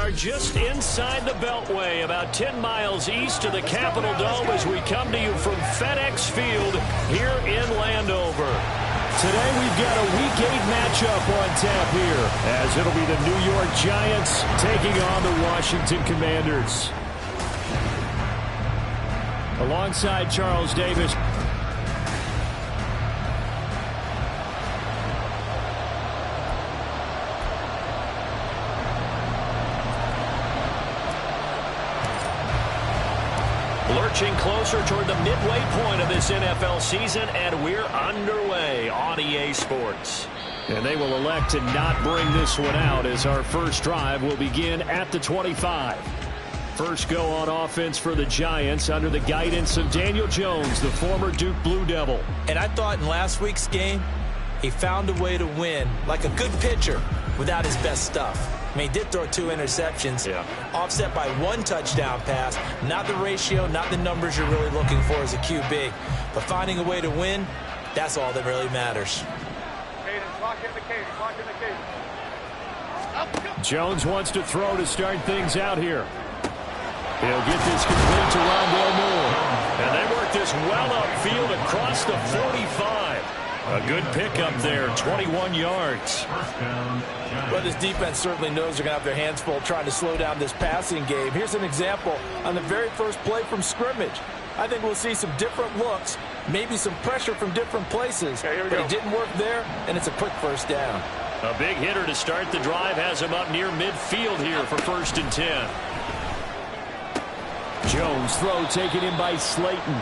are just inside the Beltway, about 10 miles east of the Capitol Dome as we come to you from FedEx Field here in Landover. Today we've got a Week 8 matchup on tap here, as it'll be the New York Giants taking on the Washington Commanders. Alongside Charles Davis. Lurching closer toward the midway point of this NFL season, and we're underway on EA Sports. And they will elect to not bring this one out as our first drive will begin at the 25. First go on offense for the Giants under the guidance of Daniel Jones, the former Duke Blue Devil. And I thought in last week's game, he found a way to win like a good pitcher without his best stuff. I mean, he did throw 2 interceptions, offset by 1 touchdown pass. Not the ratio, not the numbers you're really looking for as a QB. But finding a way to win, that's all that really matters. Jones wants to throw to start things out here. He'll get this complete to Rondale Moore. And they work this well upfield across the 45. A good pickup there, 21 yards. Well, this defense certainly knows they're going to have their hands full trying to slow down this passing game. Here's an example on the very first play from scrimmage. I think we'll see some different looks, maybe some pressure from different places. But it didn't work there, and it's a quick first down. A big hitter to start the drive has him up near midfield here for 1st and 10. Jones throw taken in by Slayton.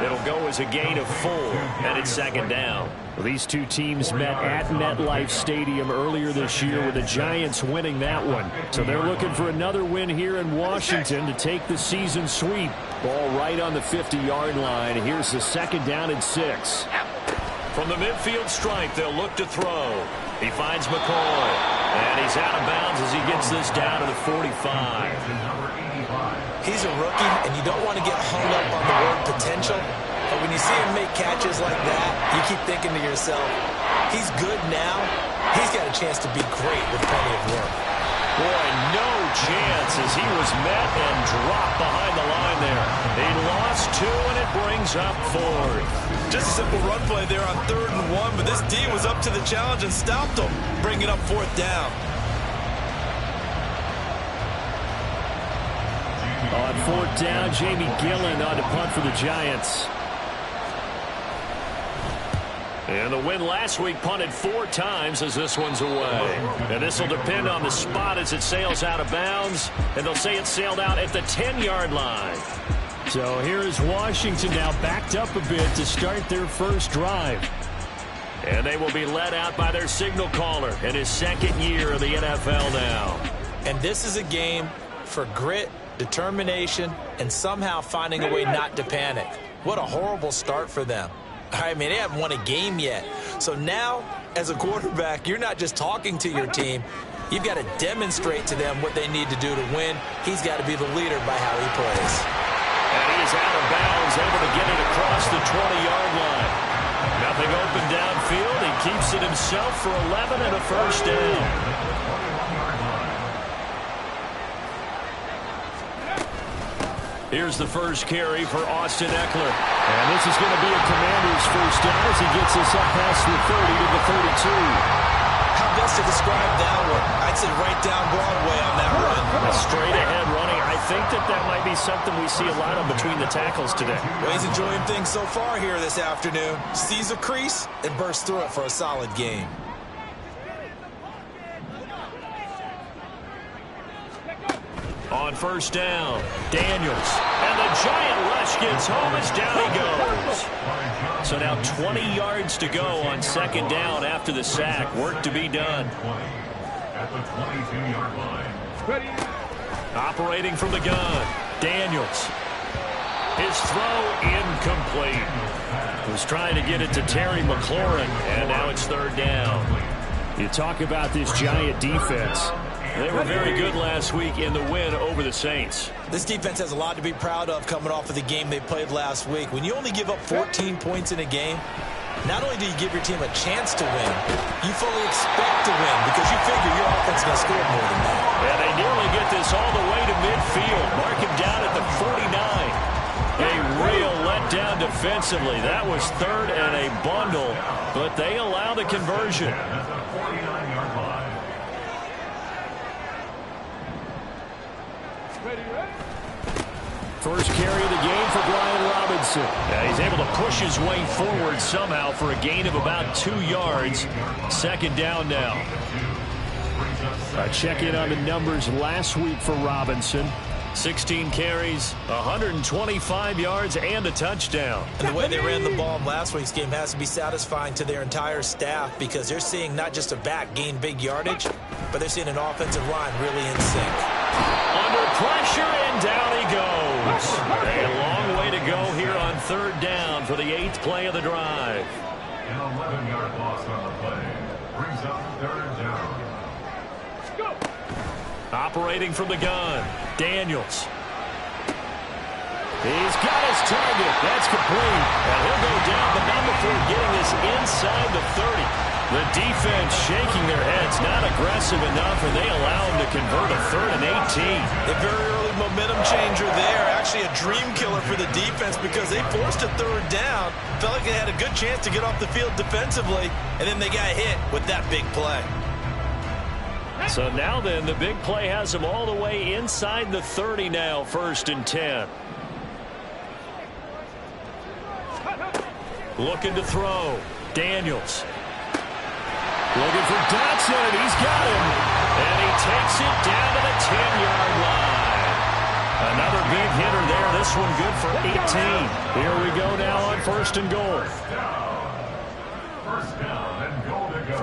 It'll go as a gain of 4, and it's 2nd down. Well, these two teams met at MetLife Stadium earlier this year with the Giants winning that one. So they're looking for another win here in Washington to take the season sweep. Ball right on the 50-yard line. Here's the 2nd down and 6. From the midfield stripe, they'll look to throw. He finds McCoy, and he's out of bounds as he gets this down to the 45. He's a rookie, and you don't want to get hung up on the word potential. But when you see him make catches like that, you keep thinking to yourself, he's good now. He's got a chance to be great with plenty of work. Boy, no chance as he was met and dropped behind the line there. He lost 2, and it brings up 4th. Just a simple run play there on 3rd and 1, but this D was up to the challenge and stopped him, bringing up 4th down. On 4th down, Jamie Gillen on to punt for the Giants. And the win last week punted 4 times as this one's away. And this will depend on the spot as it sails out of bounds. And they'll say it sailed out at the 10-yard line. So here is Washington now backed up a bit to start their first drive. And they will be led out by their signal caller in his 2nd year of the NFL now. And this is a game for grit, determination, and somehow finding a way not to panic. What a horrible start for them. I mean, they haven't won a game yet. So now, as a quarterback, you're not just talking to your team. You've got to demonstrate to them what they need to do to win. He's got to be the leader by how he plays. And he is out of bounds, able to get it across the 20-yard line. Nothing open downfield. He keeps it himself for 11 and a 1st down. Here's the first carry for Austin Eckler. And this is going to be a Commander's first down as he gets us up past the 30 to the 32. How best to describe that one? I'd say right down Broadway on that run. A straight ahead running. I think that might be something we see a lot of between the tackles today. Well, he's enjoying things so far here this afternoon. Sees a crease and bursts through it for a solid game. On 1st down, Daniels. And the giant rush gets home as down he goes. So now 20 yards to go on 2nd down after the sack. Work to be done. At the 22-yard line. Operating from the gun, Daniels. His throw incomplete. Was trying to get it to Terry McLaurin, and now it's 3rd down. You talk about this Giant defense. They were very good last week in the win over the Saints. This defense has a lot to be proud of coming off of the game they played last week. When you only give up 14 points in a game, Not only do you give your team a chance to win, you fully expect to win because you figure your offense is going to score more than that. And they nearly get this all the way to midfield. Mark him down at the 49. A real letdown defensively. That was third and a bundle, but they allow the conversion. That's a 49-yard line. First carry of the game for Brian Robinson. He's able to push his way forward somehow for a gain of about 2 yards. Second down now. Check in on the numbers last week for Robinson. 16 carries, 125 yards, and a touchdown. And the way they ran the ball in last week's game has to be satisfying to their entire staff because they're seeing not just a back gain big yardage, but they're seeing an offensive line really in sync. Under pressure, and down he goes. A long way to go here on third down for the 8th play of the drive. An 11-yard loss on the play. Brings up third down. Operating from the gun, Daniels. He's got his target. That's complete. And he'll go down, but not before getting this inside the 30. The defense shaking their heads, not aggressive enough, and they allow him to convert a 3rd and 18. A very early momentum changer there. Actually a dream killer for the defense because they forced a 3rd down. Felt like they had a good chance to get off the field defensively, and then they got hit with that big play. So now then, the big play has them all the way inside the 30 now, 1st and 10. Looking to throw. Daniels. Looking for Dotson. He's got him. And he takes it down to the 10-yard line. Another big hitter there. This one good for 18. Here we go now on 1st and goal. First down and goal to go.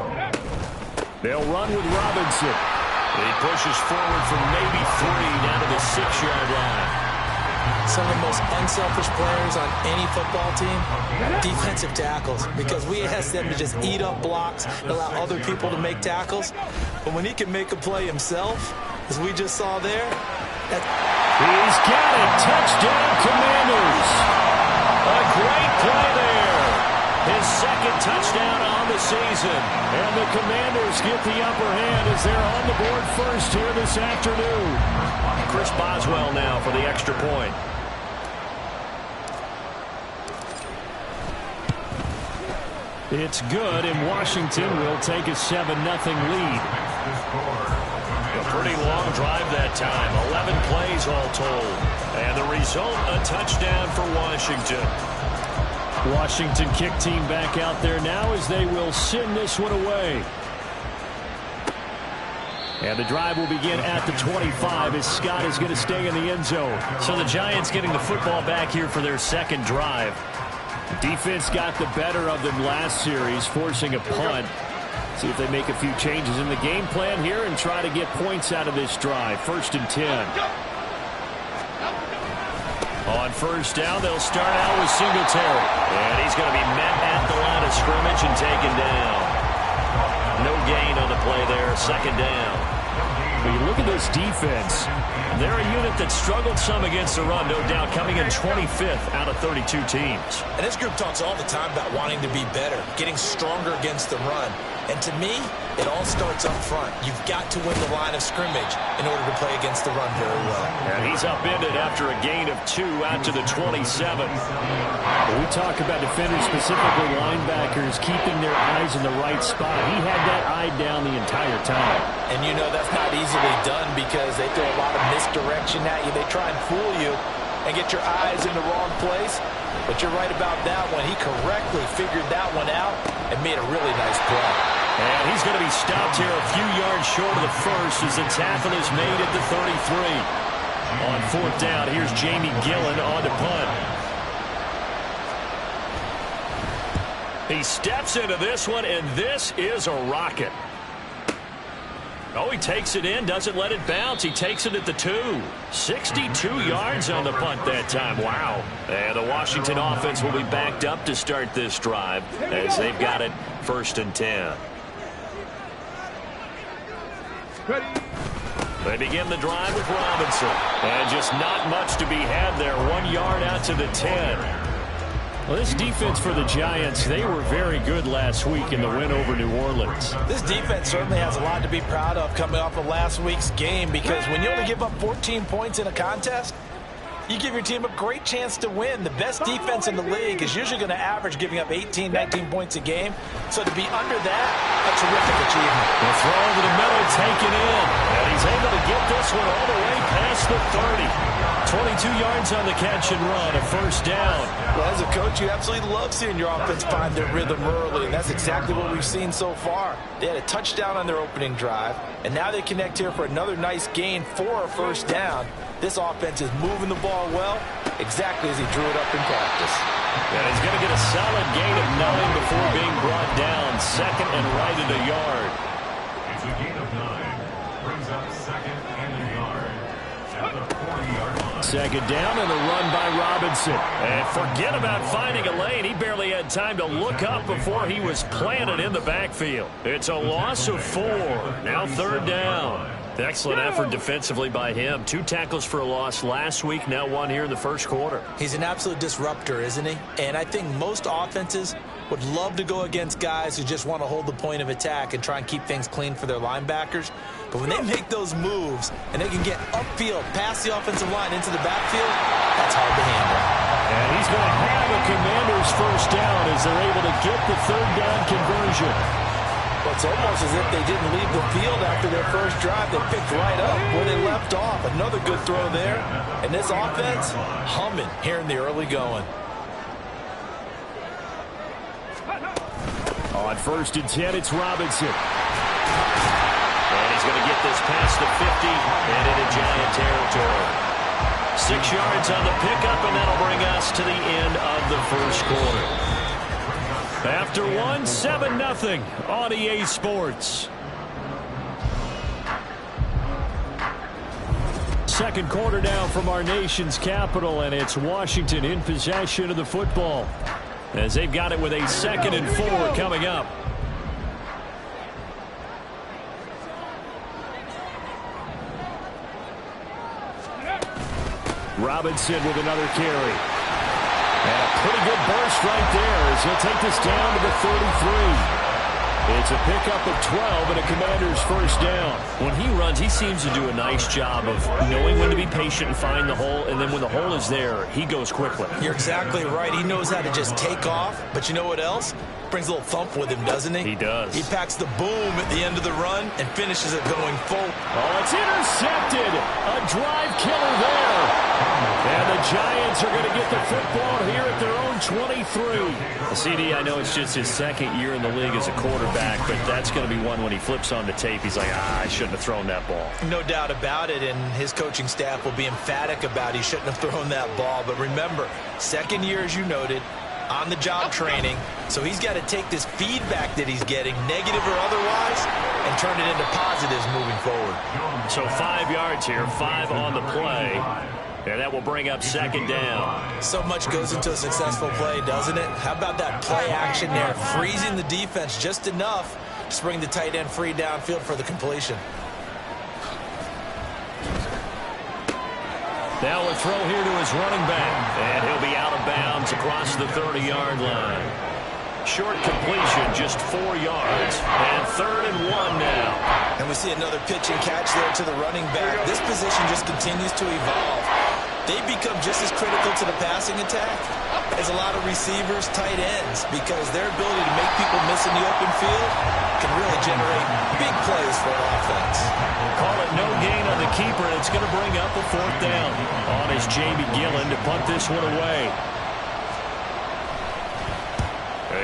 They'll run with Robinson. He pushes forward from maybe 3 down to the 6-yard line. Some of the most unselfish players on any football team, defensive tackles, because we ask them to just eat up blocks and allow other people to make tackles. But when he can make a play himself, as we just saw there, he's got it. Touchdown, Commanders. A great play there. His 2nd touchdown on the season. And the Commanders get the upper hand as they're on the board first here this afternoon. Chris Boswell now for the extra point. It's good, and Washington will take a 7-0 lead. A pretty long drive that time. 11 plays all told. And the result, a touchdown for Washington. Washington kick team back out there now as they will send this one away. And the drive will begin at the 25 as Scott is going to stay in the end zone. So the Giants getting the football back here for their 2nd drive. Defense got the better of them last series, forcing a punt. See if they make a few changes in the game plan here and try to get points out of this drive. 1st and 10. On 1st down, they'll start out with Singletary. And he's going to be met at the line of scrimmage and taken down. No gain on the play there, 2nd down. When you look at this defense, they're a unit that struggled some against the run, no doubt, coming in 25th out of 32 teams. And this group talks all the time about wanting to be better, getting stronger against the run. And to me, it all starts up front. You've got to win the line of scrimmage in order to play against the run very well. And he's upended after a gain of 2 out to the 27. When we talk about defenders, specifically linebackers, keeping their eyes in the right spot. He had that eye down the entire time. And you know that's not easily done because they throw a lot of misdirection at you. They try and fool you and get your eyes in the wrong place. But you're right about that one. He correctly figured that one out and made a really nice play. And he's going to be stopped here a few yards short of the first as the tackle is made at the 33. On 4th down, here's Jamie Gillen on to punt. He steps into this one, and this is a rocket. Oh, he takes it in, doesn't let it bounce. He takes it at the 2. 62 yards on the punt that time. Wow. And the Washington offense will be backed up to start this drive as they've got it 1st and 10. They begin the drive with Robinson. And just not much to be had there. 1 yard out to the 10. Well, this defense for the Giants, they were very good last week in the win over New Orleans. This defense certainly has a lot to be proud of coming off of last week's game, because when you only give up 14 points in a contest, you give your team a great chance to win. The best defense in the league is usually going to average giving up 18, 19 points a game. So to be under that, a terrific achievement. The throw over the middle, taken in. And he's able to get this one all the way past the 30. 22 yards on the catch and run, a first down. Well, as a coach, you absolutely love seeing your offense find their rhythm early, and that's exactly what we've seen so far. They had a touchdown on their opening drive, and now they connect here for another nice gain for a first down. This offense is moving the ball well, exactly as he drew it up in practice. And he's going to get a solid gain of 9 before being brought down. Second and right at a yard. It's a gain of 9. Brings up second and a yard at the 40-yard line. Second down and a run by Robinson. And forget about finding a lane. He barely had time to look up before he was planted in the backfield. It's a loss of 4. Now third down. Excellent effort defensively by him. 2 tackles for a loss last week, now 1 here in the first quarter. He's an absolute disruptor, isn't he? And I think most offenses would love to go against guys who just want to hold the point of attack and try and keep things clean for their linebackers. But when they make those moves and they can get upfield past the offensive line into the backfield, that's hard to handle. And he's going to have a Commanders first down as they're able to get the third down conversion. Well, it's almost as if they didn't leave the field after their first drive. They picked right up where they left off. Another good throw there. And this offense humming here in the early going. On first and 10, it's Robinson. And he's going to get this past the 50 and into Giant territory. 6 yards on the pickup, and that'll bring us to the end of the first quarter. After 1, 7-0 on EA Sports. Second quarter now from our nation's capital, and it's Washington in possession of the football as they've got it with a 2nd and 4 coming up. Robinson with another carry. And a pretty good burst right there as he'll take this down to the 33. It's a pickup of 12 and a Commander's first down. When he runs, he seems to do a nice job of knowing when to be patient and find the hole, and then when the hole is there, he goes quickly. You're exactly right. He knows how to just take off, but you know what else? Brings a little thump with him, doesn't he? He does. He packs the boom at the end of the run and finishes it going full. Oh, it's intercepted. A drive killer there. And the Giants are going to get the football here at their own 23. CD, I know it's just his 2nd year in the league as a quarterback, but that's going to be one when he flips on the tape. He's like, I shouldn't have thrown that ball. No doubt about it, and his coaching staff will be emphatic about he shouldn't have thrown that ball. But remember, 2nd year, as you noted, on-the-job training, so he's got to take this feedback that he's getting, negative or otherwise, and turn it into positives moving forward. So 5 yards here, 5 on the play. And that will bring up 2nd down. So much goes into a successful play, doesn't it? How about that play action there, freezing the defense just enough to bring the tight end free downfield for the completion. Now a throw here to his running back. And he'll be out of bounds across the 30-yard line. Short completion, just 4 yards. And 3rd and 1 now. And we see another pitch and catch there to the running back. This position just continues to evolve. They become just as critical to the passing attack as a lot of receivers, tight ends, because their ability to make people miss in the open field can really generate big plays for an offense. Call it no gain on the keeper, and it's going to bring up a 4th down. On is Jamie Gillen to punt this one away.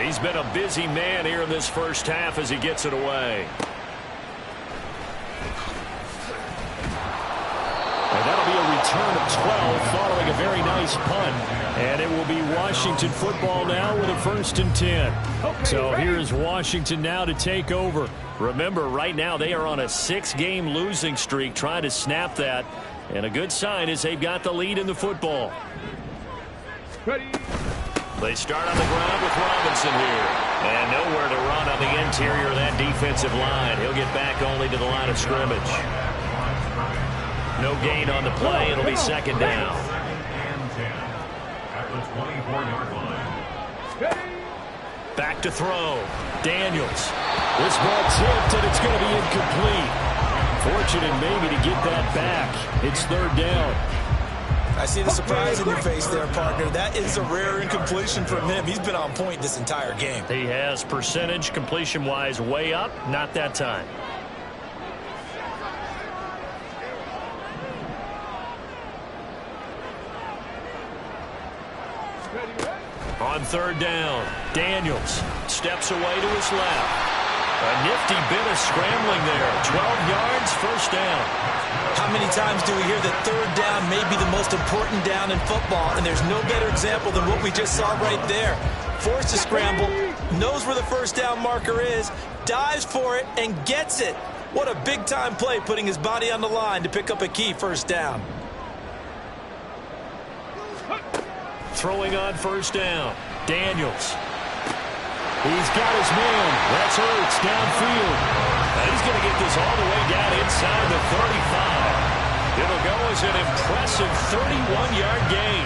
He's been a busy man here in this first half as he gets it away. And that'll be a return of 12 following a very nice punt. And it will be Washington football now with a 1st and 10. So here's Washington now to take over. Remember, right now they are on a 6-game losing streak, trying to snap that. And a good sign is they've got the lead in the football. Ready. They start on the ground with Robinson here. And nowhere to run on the interior of that defensive line. He'll get back only to the line of scrimmage. No gain on the play. It'll be 2nd down. And 10 at the 24-yard line. Back to throw. Daniels. This ball tipped, and it's going to be incomplete. Fortunate maybe to get that back. It's third down. I see the surprise in your face there, partner. That is a rare incompletion from him. He's been on point this entire game. He has percentage completion-wise way up. Not that time. On third down, Daniels steps away to his left. A nifty bit of scrambling there. 12 yards, first down. How many times do we hear that third down may be the most important down in football, and there's no better example than what we just saw right there. Forced to scramble, knows where the first down marker is, dives for it, and gets it. What a big-time play, putting his body on the line to pick up a key first down. Throwing on first down, Daniels. He's got his man. That's Ertz downfield. He's going to get this all the way down inside the 35. It'll go as an impressive 31-yard gain.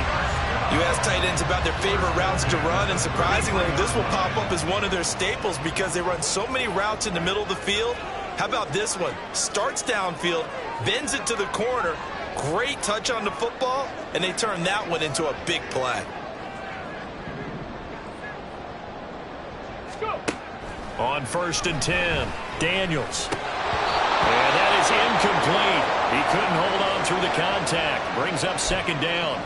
You ask tight ends about their favorite routes to run, and surprisingly, this will pop up as one of their staples because they run so many routes in the middle of the field. How about this one? Starts downfield, bends it to the corner, great touch on the football, and they turn that one into a big play. On first and 10, Daniels. And that is incomplete. He couldn't hold on through the contact. Brings up second down.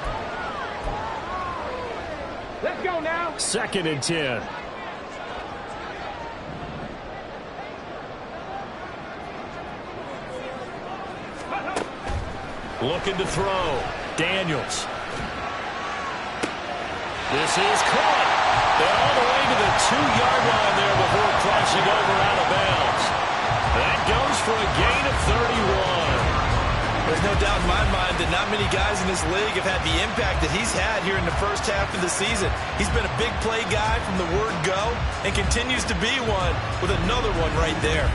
Let's go now. Second and 10. Looking to throw. Daniels. This is caught. And all the way to the 2-yard line there before crossing over out of bounds. That goes for a gain of 31. There's no doubt in my mind that not many guys in this league have had the impact that he's had here in the first half of the season. He's been a big play guy from the word go and continues to be one with another one right there.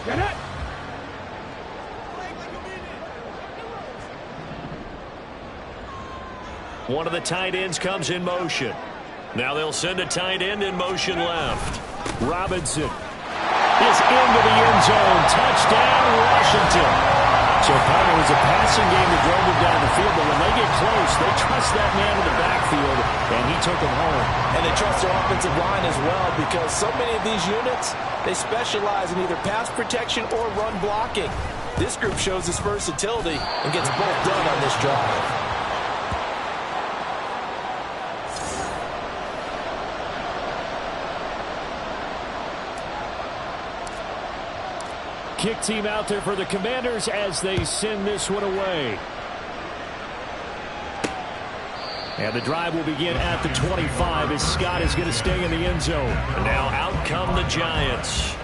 Get it. One of the tight ends comes in motion. Now they'll send a tight end in motion left. Robinson is into the end zone. Touchdown, Washington. So part of it was a passing game that drove him down the field, but when they get close, they trust that man in the backfield, and he took him home. And they trust their offensive line as well, because so many of these units, they specialize in either pass protection or run blocking. This group shows its versatility and gets both done on this drive. Kick team out there for the Commanders as they send this one away. And the drive will begin at the 25 as Scott is going to stay in the end zone. And now out come the Giants.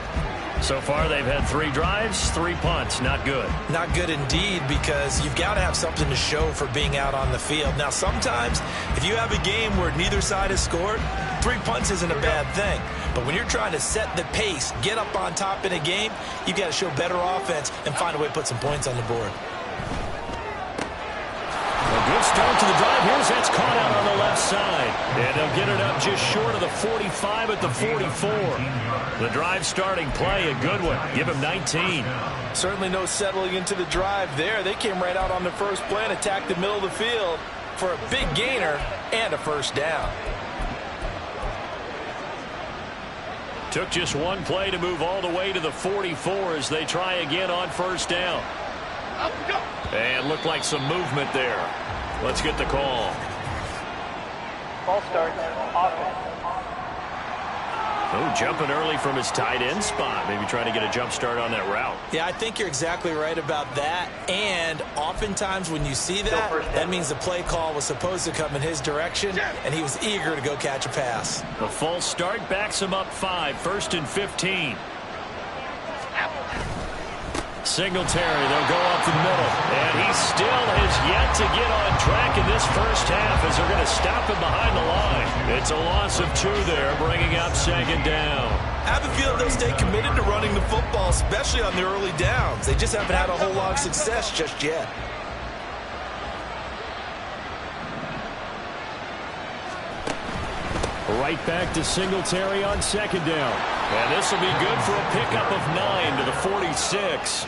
So far they've had 3 drives, 3 punts. Not good. Not good indeed, because you've got to have something to show for being out on the field. Now sometimes if you have a game where neither side has scored, 3 punts isn't a bad thing. But when you're trying to set the pace, get up on top in a game, you've got to show better offense and find a way to put some points on the board. A good start to the drive. Here's that's caught out on the left side. And they'll get it up just short of the 45 at the 44. The drive starting play, a good one. Give him 19. Certainly no settling into the drive there. They came right out on the first play and attacked the middle of the field for a big gainer and a first down. Took just one play to move all the way to the 44 as they try again on first down. And looked like some movement there. Let's get the call. Ball starts. Offense. Oh, jumping early from his tight end spot. Maybe trying to get a jump start on that route. Yeah, I think you're exactly right about that. And oftentimes when you see that, that means the play call was supposed to come in his direction, and he was eager to go catch a pass. The false start backs him up 5, 1st and 15. Singletary, they'll go up the middle. And he still has yet to get on track in this first half as they're going to stop him behind the line. It's a loss of 2 there, bringing up second down. I have a feeling they'll stay committed to running the football, especially on the early downs. They just haven't had a whole lot of success just yet. Right back to Singletary on second down. And this will be good for a pickup of 9 to the 46.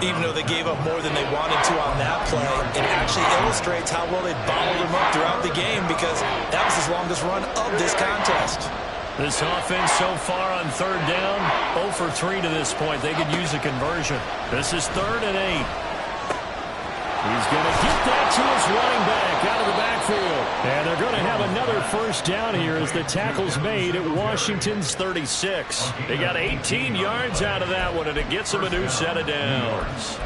Even though they gave up more than they wanted to on that play, it actually illustrates how well they bottled them up throughout the game, because that was his longest run of this contest. This offense so far on third down, 0 for 3 to this point. They could use a conversion. This is 3rd and 8. He's going to get that to his running back out of the backfield. And they're going to have another first down here as the tackle's made at Washington's 36. They got 18 yards out of that one, and it gets them a new set of downs.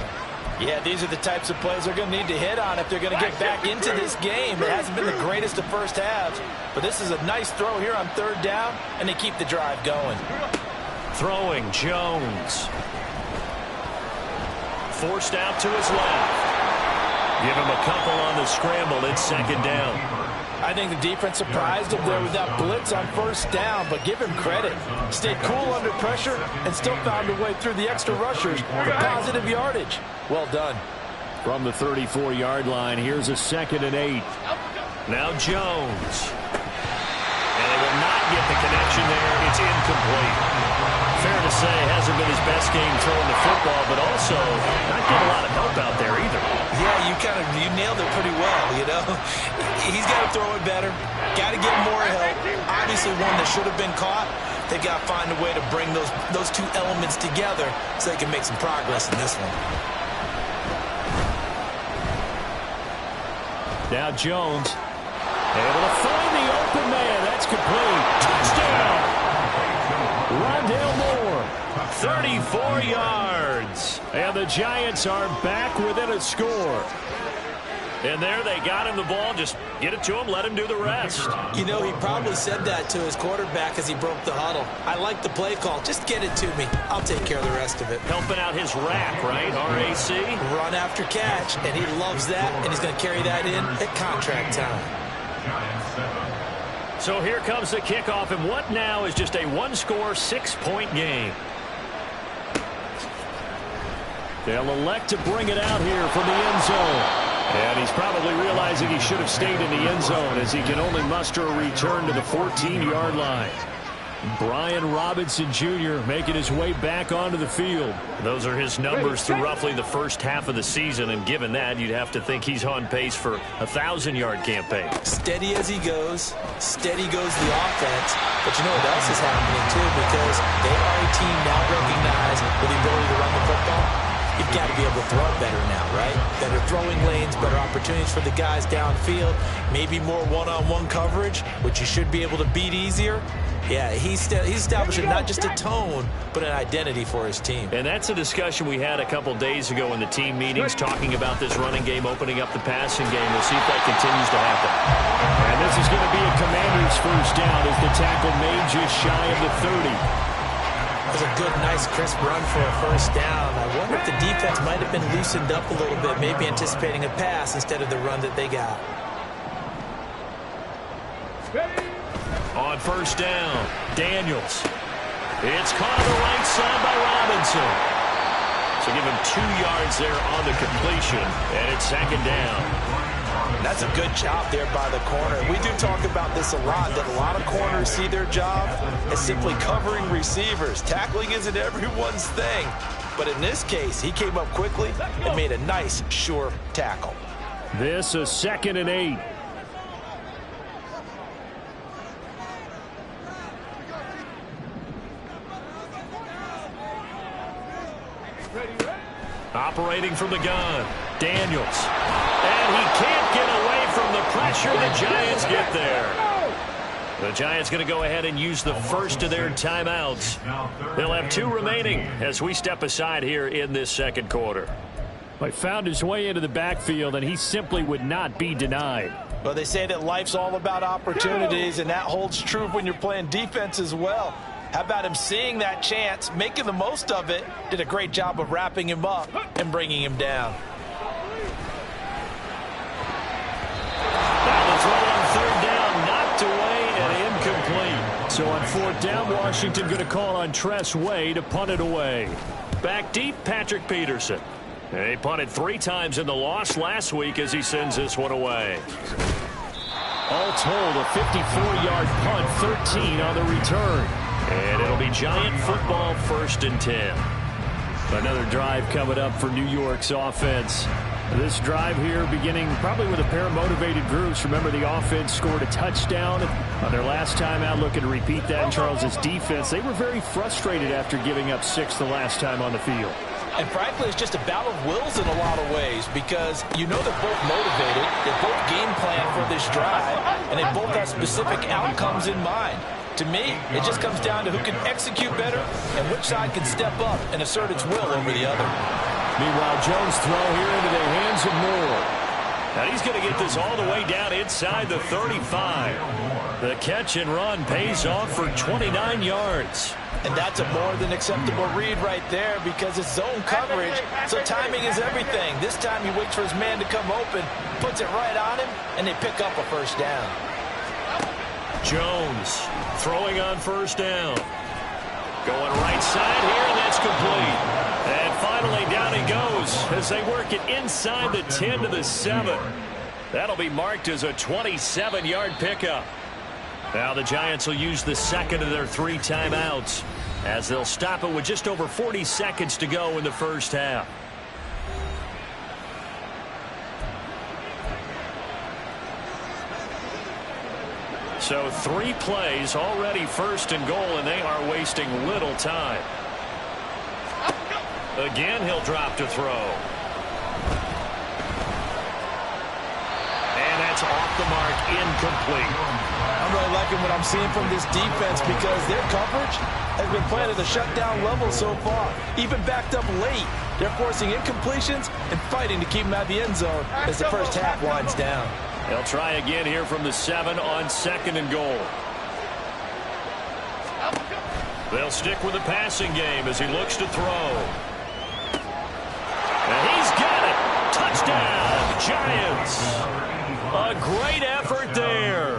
Yeah, these are the types of plays they're going to need to hit on if they're going to get back into this game. It hasn't been the greatest of first halves, but this is a nice throw here on third down, and they keep the drive going. Throwing, Jones. Forced out to his left. Give him a couple on the scramble. It's second down. I think the defense surprised him there with that blitz on first down, but give him credit. Stayed cool under pressure and still found a way through the extra rushers for positive yardage. Well done. From the 34-yard line, here's a 2nd and 8. Now Jones. And they will not get the connection there. It's incomplete. Fair to say, hasn't been his best game throwing the football, but also not getting a lot of help out there either. Yeah, you nailed it pretty well, you know. He's got to throw it better. Got to get more help. Obviously one that should have been caught. They've got to find a way to bring those two elements together so they can make some progress in this one. Now Jones able to find the open man. That's complete. Touchdown! Rondale Moore, 34 yards. And the Giants are back within a score. And there they got him the ball. Just get it to him, let him do the rest. You know, he probably said that to his quarterback as he broke the huddle. I like the play call. Just get it to me. I'll take care of the rest of it. Helping out his rack, right? RAC. Run after catch, and he loves that, and he's going to carry that in at contract time. So here comes the kickoff, and what now is just a one-score, 6-point game. They'll elect to bring it out here from the end zone. And he's probably realizing he should have stayed in the end zone as he can only muster a return to the 14-yard line. Brian Robinson Jr. making his way back onto the field. Those are his numbers through roughly the first half of the season, and given that, you'd have to think he's on pace for a 1,000-yard campaign. Steady as he goes, steady goes the offense, but you know what else is happening too, because they are a team now recognized with the ability to run the football. You've got to be able to throw it better now, right? Better throwing lanes, better opportunities for the guys downfield, maybe more one-on-one coverage, which you should be able to beat easier. Yeah, he's establishing not just a tone, but an identity for his team. And that's a discussion we had a couple days ago in the team meetings, talking about this running game, opening up the passing game. We'll see if that continues to happen. And this is going to be a Commanders first down as the tackle made just shy of the 30. That was a good, nice, crisp run for a first down. I wonder if the defense might have been loosened up a little bit, maybe anticipating a pass instead of the run that they got. On first down, Daniels. It's caught on the right side by Robinson. So give him 2 yards there on the completion, and it's second down. That's a good job there by the corner. We do talk about this a lot, that a lot of corners see their job as simply covering receivers. Tackling isn't everyone's thing. But in this case, he came up quickly and made a nice, sure tackle. This is 2nd and 8. Operating from the gun, Daniels. And he can't get away from the pressure. The Giants get there. The Giants going to go ahead and use the first of their timeouts. They'll have 2 remaining as we step aside here in this second quarter. He found his way into the backfield, and he simply would not be denied. Well, they say that life's all about opportunities, and that holds true when you're playing defense as well. How about him seeing that chance, making the most of it, did a great job of wrapping him up and bringing him down. Now the throw on third down, knocked away and incomplete. So on fourth down, Washington going to call on Tress Way to punt it away. Back deep, Patrick Peterson. He punted 3 times in the loss last week as he sends this one away. All told, a 54-yard punt, 13 on the return. And it'll be Giant football, 1st and 10. Another drive coming up for New York's offense. This drive here beginning probably with a pair of motivated groups. Remember, the offense scored a touchdown on their last time out. Looking to repeat that in Charles's defense. They were very frustrated after giving up 6 the last time on the field. And frankly, it's just a battle of wills in a lot of ways, because you know they're both motivated, they both game plan for this drive, and they both have specific outcomes in mind. To me, it just comes down to who can execute better and which side can step up and assert its will over the other. Meanwhile, Jones' throw here into the hands of Moore. Now he's going to get this all the way down inside the 35. The catch and run pays off for 29 yards. And that's a more than acceptable read right there, because it's zone coverage, so timing is everything. This time he waits for his man to come open, puts it right on him, and they pick up a 1st down. Jones throwing on 1st down. Going right side here, and that's complete. And finally down he goes as they work it inside the 10 to the 7. That'll be marked as a 27-yard pickup. Now the Giants will use the 2nd of their 3 timeouts as they'll stop it with just over 40 seconds to go in the 1st half. So 3 plays already 1st and goal, and they are wasting little time. Again, he'll drop to throw. And that's off the mark, incomplete. I'm really liking what I'm seeing from this defense, because their coverage has been playing at a shutdown level so far. Even backed up late, they're forcing incompletions and fighting to keep them out of the end zone as the 1st half winds down. They'll try again here from the 7 on 2nd and goal. They'll stick with the passing game as he looks to throw. And he's got it. Touchdown, Giants. A great effort there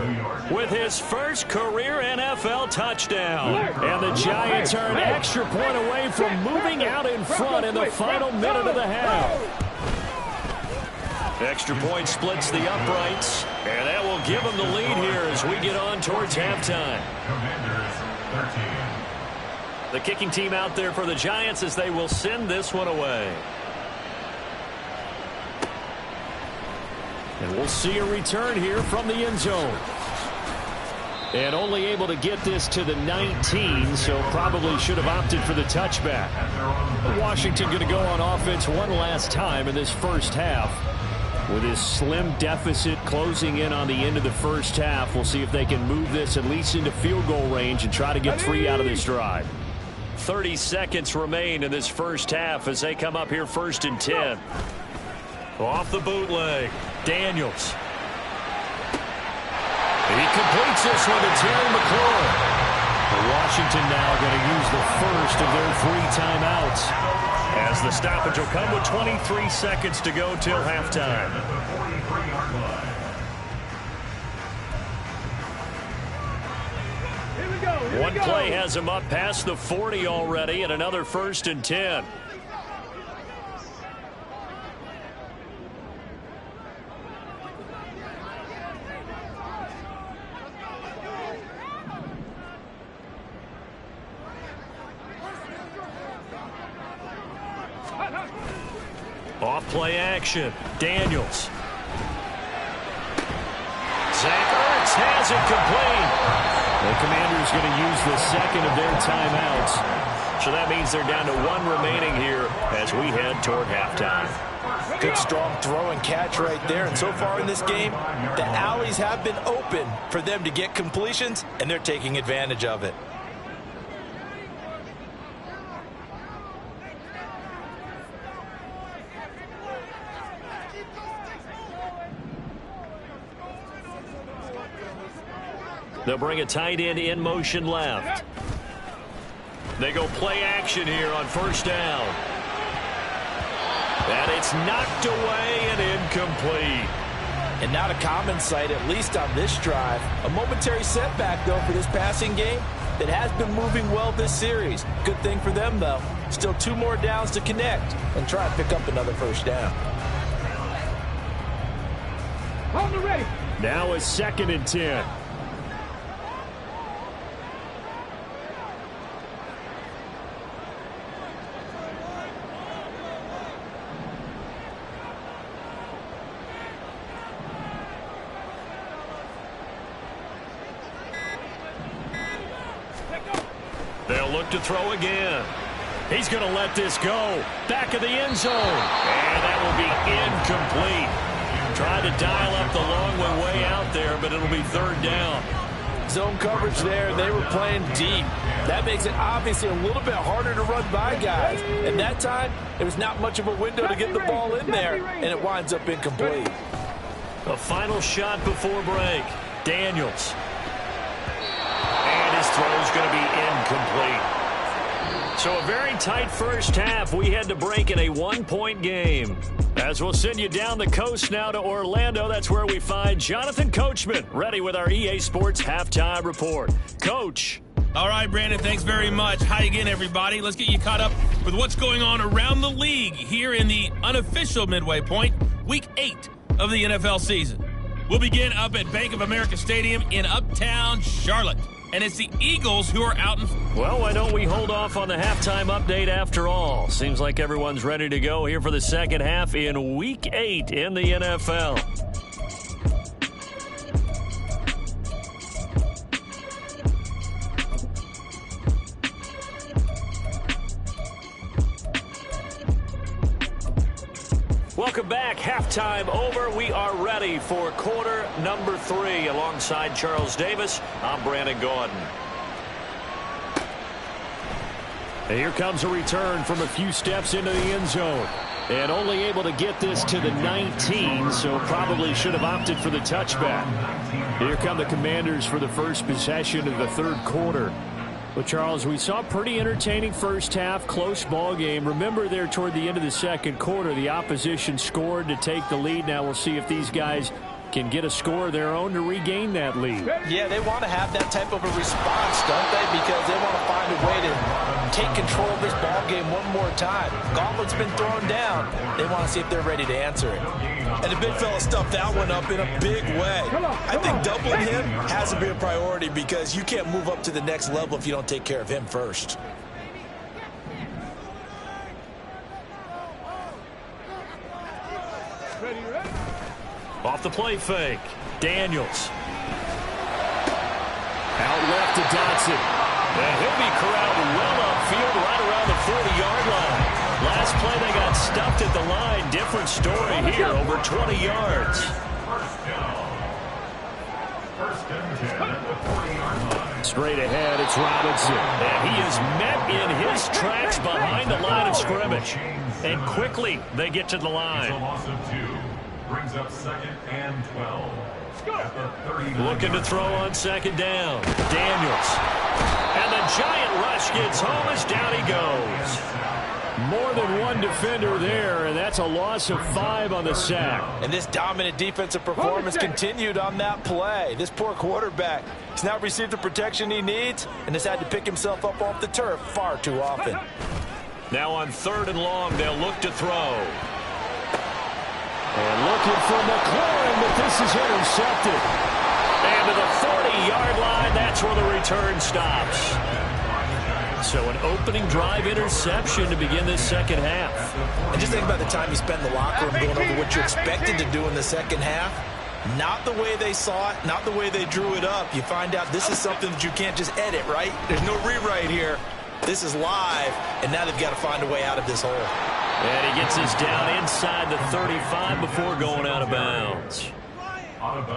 with his 1st career NFL touchdown. And the Giants are an extra point away from moving out in front in the final minute of the half. Extra point splits the uprights, and that will give them the lead here as we get on towards halftime. The kicking team out there for the Giants as they will send this one away. And we'll see a return here from the end zone. And only able to get this to the 19, so probably should have opted for the touchback. Washington going to go on offense one last time in this 1st half. With his slim deficit closing in on the end of the 1st half, we'll see if they can move this at least into field goal range and try to get 3 out of this drive. 30 seconds remain in this 1st half as they come up here 1st and 10. Off the bootleg, Daniels. He completes this one to Terry McLaurin. Washington now going to use the 1st of their 3 timeouts, as the stoppage will come with 23 seconds to go till halftime. One play has him up past the 40 already, and another 1st and 10. Off play action. Daniels. Zach Ertz has it complete. The Commanders going to use the 2nd of their timeouts. So that means they're down to 1 remaining here as we head toward halftime. Good strong throw and catch right there. And so far in this game, the alleys have been open for them to get completions, and they're taking advantage of it. They'll bring a tight end in motion left. They go play action here on 1st down. And it's knocked away and incomplete. And not a common sight, at least on this drive. A momentary setback, though, for this passing game that has been moving well this series. Good thing for them, though. Still 2 more downs to connect and try to pick up another 1st down. Hold it ready. Now a 2nd and 10. They'll look to throw again. He's going to let this go. Back of the end zone. And that will be incomplete. Tried to dial up the long way out there, but it'll be 3rd down. Zone coverage there. They were playing deep. That makes it obviously a little bit harder to run by guys. And that time, there was not much of a window to get the ball in there, and it winds up incomplete. A final shot before break. Daniels. And his throw is going to be incomplete. So a very tight first half. We had to break in a 1-point game. As we'll send you down the coast now to Orlando, that's where we find Jonathan Coachman, ready with our EA Sports Halftime Report. Coach. All right, Brandon, thanks very much. Hi again, everybody. Let's get you caught up with what's going on around the league here in the unofficial midway point, Week 8 of the NFL season. We'll begin up at Bank of America Stadium in Uptown Charlotte. And it's the Eagles who are out in... Well, why don't we hold off on the halftime update after all? Seems like everyone's ready to go here for the second half in Week 8 in the NFL. Welcome back. Halftime over. We are ready for quarter number 3. Alongside Charles Davis, I'm Brandon Gordon. And here comes a return from a few steps into the end zone. And only able to get this to the 19, so probably should have opted for the touchback. Here come the Commanders for the first possession of the 3rd quarter. Well, Charles, we saw a pretty entertaining first half, close ball game. Remember there toward the end of the 2nd quarter, the opposition scored to take the lead. Now we'll see if these guys can get a score of their own to regain that lead. Yeah, they want to have that type of a response, don't they? Because they want to find a way to take control of this ball game one more time. Gauntlet's been thrown down. They want to see if they're ready to answer it. And the big fella stuffed that one up in a big way. I think doubling him has to be a priority because you can't move up to the next level if you don't take care of him first. Off the play fake. Daniels. Out left to Dotson. And he'll be corralled well upfield right around the 40-yard line. Last play they got stuffed at the line. Different story here, over 20 yards. First and 10 at the 40-yard line. Straight ahead, it's Robinson. And he is met in his tracks behind the line of scrimmage. And quickly they get to the It's a line. loss of 2. Brings up 2nd and 12. At the 39. Looking to throw on 2nd down. Daniels. And the giant rush gets home as down he goes. More than one defender there, and that's a loss of 5 on the sack. And this dominant defensive performance continued on that play. This poor quarterback has not received the protection he needs and has had to pick himself up off the turf far too often. Now on 3rd and long, they'll look to throw. And looking for McLaurin, but this is intercepted. And to the 40-yard line, that's where the return stops. So an opening drive interception to begin this second half. And just think about the time you spend in the locker room going over what you expected to do in the second half. Not the way they saw it, not the way they drew it up. You find out this is something that you can't just edit, right? There's no rewrite here. This is live, and now they've got to find a way out of this hole. And he gets us down inside the 35 before going out of bounds.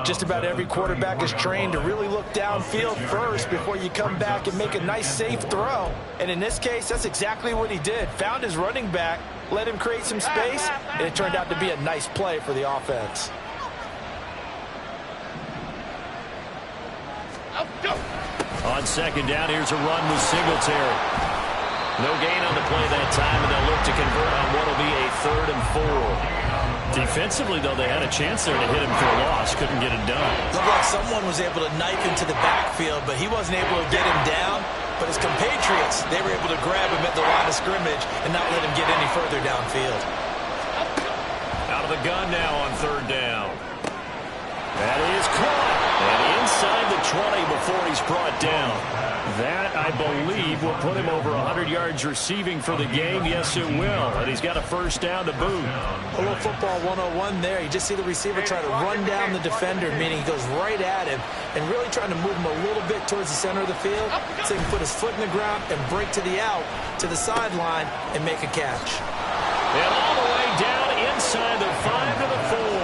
Just about every quarterback is trained to really look downfield first before you come back and make a nice, safe throw. And in this case, that's exactly what he did. Found his running back, let him create some space, and it turned out to be a nice play for the offense. On 2nd down, here's a run with Singletary. No gain on the play that time, and they'll look to convert on what will be a 3rd and 4. Defensively, though, they had a chance there to hit him for a loss. Couldn't get it done. Looked like someone was able to knife into the backfield, but he wasn't able to get him down. But his compatriots, they were able to grab him at the line of scrimmage and not let him get any further downfield. Out of the gun now on 3rd down. That is caught. And inside the 20 before he's brought down. That, I believe, will put him over 100 yards receiving for the game. Yes, it will. And he's got a first down to boot. A little football 101 there. You just see the receiver try to run down the defender, meaning he goes right at him and really trying to move him a little bit towards the center of the field so he can put his foot in the ground and break to the out, to the sideline, and make a catch. And all the way down inside the 5 to the 4.